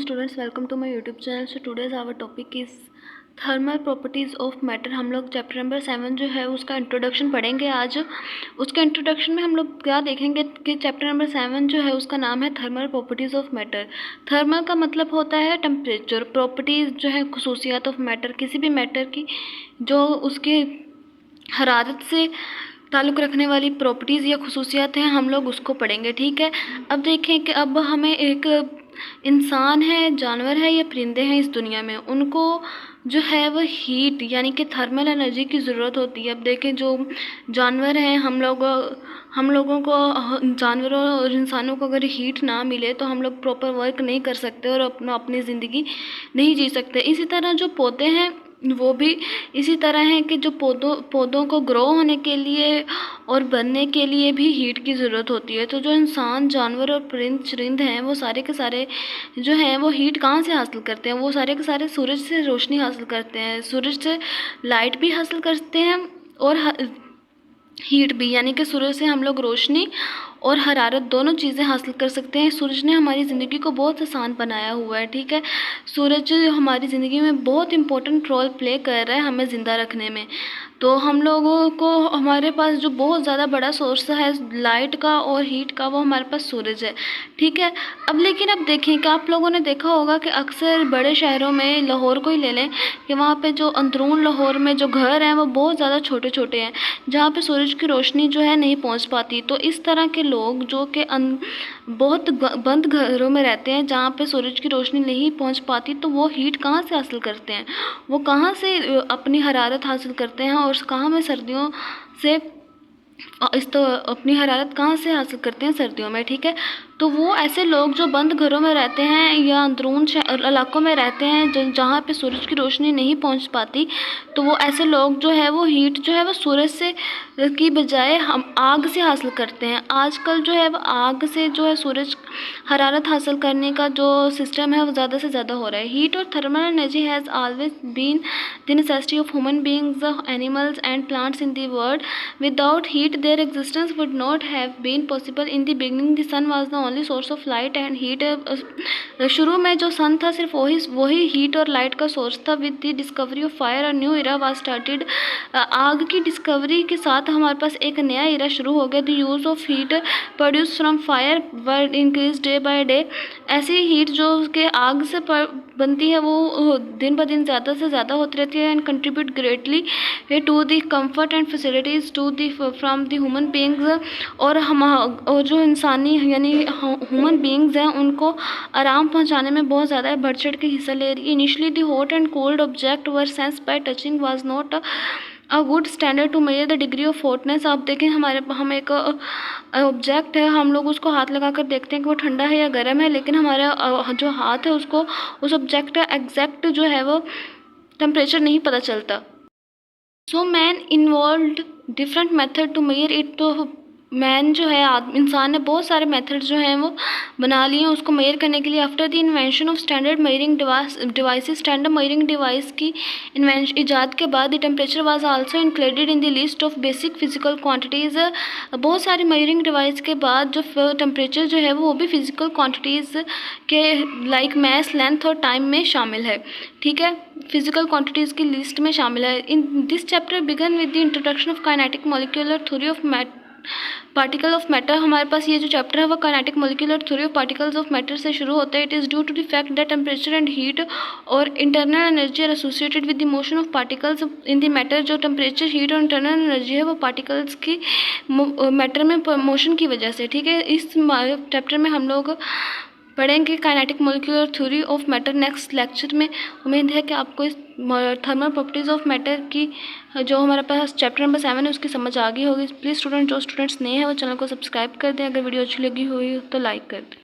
Students, welcome to my YouTube channel. So today's our topic is thermal properties of matter. हम लोग chapter number 7 जो है उसका introduction पढ़ेंगे आज। उसके इंट्रोडक्शन में हम लोग क्या देखेंगे कि चैप्टर नंबर 7 जो है उसका नाम है thermal properties of matter. Thermal का मतलब होता है टेम्परेचर, प्रॉपर्टीज़ जो है खसूसियात ऑफ मैटर, किसी भी मैटर की जो उसके हरारत से ताल्लुक़ रखने वाली प्रॉपर्टीज़ या खसूसियात हैं, हम लोग उसको पढ़ेंगे। ठीक है, अब देखें कि अब हमें एक इंसान है, जानवर है या परिंदे हैं इस दुनिया में, उनको जो है वह हीट यानी कि थर्मल एनर्जी की ज़रूरत होती है। अब देखें जो जानवर हैं, हम लोगों को, जानवरों और इंसानों को अगर हीट ना मिले तो हम लोग प्रॉपर वर्क नहीं कर सकते और अपनी ज़िंदगी नहीं जी सकते। इसी तरह जो पौधे हैं वो भी इसी तरह हैं कि जो पौधों को ग्रो होने के लिए और बनने के लिए भी हीट की ज़रूरत होती है। तो जो इंसान, जानवर और परिंद हैं वो सारे के सारे जो हैं वो हीट कहाँ से हासिल करते हैं? वो सारे के सारे सूरज से रोशनी हासिल करते हैं, सूरज से लाइट भी हासिल करते हैं और हीट भी, यानी कि सूरज से हम लोग रोशनी और हरारत दोनों चीज़ें हासिल कर सकते हैं। सूरज ने हमारी ज़िंदगी को बहुत आसान बनाया हुआ है। ठीक है, सूरज हमारी ज़िंदगी में बहुत इम्पोर्टेंट रोल प्ले कर रहा है हमें ज़िंदा रखने में। तो हम लोगों को, हमारे पास जो बहुत ज़्यादा बड़ा सोर्स है लाइट का और हीट का, वो हमारे पास सूरज है। ठीक है, लेकिन अब देखें कि आप लोगों ने देखा होगा कि अक्सर बड़े शहरों में, लाहौर को ही ले लें, कि वहाँ पे जो अंदरून लाहौर में जो घर हैं वो बहुत ज़्यादा छोटे छोटे हैं, जहाँ पे सूरज की रोशनी जो है नहीं पहुँच पाती। तो इस तरह के लोग जो कि बहुत बंद घरों में रहते हैं जहाँ पे सूरज की रोशनी नहीं पहुँच पाती, तो वो हीट कहाँ से हासिल करते हैं? वो कहाँ से अपनी हरारत हासिल करते हैं और कहाँ में सर्दियों से अपनी हरारत कहाँ से हासिल करते हैं? सर्दियों में। ठीक है, तो वो ऐसे लोग जो बंद घरों में रहते हैं या अंदरून इलाकों में रहते हैं जहाँ पे सूरज की रोशनी नहीं पहुँच पाती, तो वो ऐसे लोग जो है वो हीट जो है वो सूरज से की बजाय हम आग से हासिल करते हैं। आजकल जो है वो आग से जो है सूरज हरारत हासिल करने का जो सिस्टम है वो ज़्यादा से ज़्यादा हो रहा है। हीट और thermal energy has always been the necessity of human beings, animals and plants in the world. Without heat their existence would not have been possible. In the beginning the sun was the only source of light and heat. शुरू में जो सन था सिर्फ वही heat और light का source था। With the discovery of fire a new era was started. आग की डिस्कवरी के साथ हमारे पास एक नया इरा शुरू हो गया। The use of heat produce from fire were increase day by day. ऐसी हीट जो कि आग से बनती है वो दिन ब दिन ज़्यादा से ज़्यादा होती रहती है and contribute greatly to the comfort and facilities to the from the human beings. और जो इंसानी यानी ह्यूमन बींग्स हैं उनको आराम पहुंचाने में बहुत ज़्यादा बढ़ चढ़ के हिस्सा ले रही है। Initially the hot and cold object were sense by touching was not a good standard to measure the degree of hotness. आप देखें हम एक ऑब्जेक्ट है, हम लोग उसको हाथ लगा कर देखते हैं कि वो ठंडा है या गर्म है, लेकिन हमारा जो हाथ है उसको उस ऑब्जेक्ट का एग्जैक्ट जो है वो टेम्परेचर नहीं पता चलता। So man involve different method to measure it. तो मैन जो है, इंसान ने बहुत सारे मेथड्स जो हैं वो बना लिए हैं उसको मेजर करने के लिए। After the invention of standard measuring devices, standard measuring device की इजाद के बाद the temperature was also included in the list of basic physical quantities. बहुत सारी मेजरिंग डिवाइस के बाद जो टेम्परेचर जो है वो भी फिजिकल क्वांटिटीज़ के लाइक मैस, लेंथ और टाइम में शामिल है। ठीक है, फिजिकल क्वांटिटीज़ की लिस्ट में शामिल है। In this chapter begin with the introduction of kinetic molecular theory of particle of matter. हमारे पास ये जो चैप्टर है वो kinetic molecular theory of particles of matter से शुरू होता है। It is due to the fact that temperature and heat और internal energy are associated with the motion of particles in the matter. जो टेम्परेचर, हीट और internal energy है वो particles की मैटर में मोशन की वजह से। ठीक है, इस चैप्टर में हम लोग पढ़ेंगे kinetic molecular theory of matter next lecture में। उम्मीद है कि आपको इस थर्मल प्रॉपर्टीज़ ऑफ मैटर की जो हमारे पास चैप्टर नंबर 7 है उसकी समझ आ गई होगी। प्लीज़ जो स्टूडेंट्स नए हैं वो चैनल को सब्सक्राइब कर दें। अगर वीडियो अच्छी लगी हुई तो लाइक कर दें।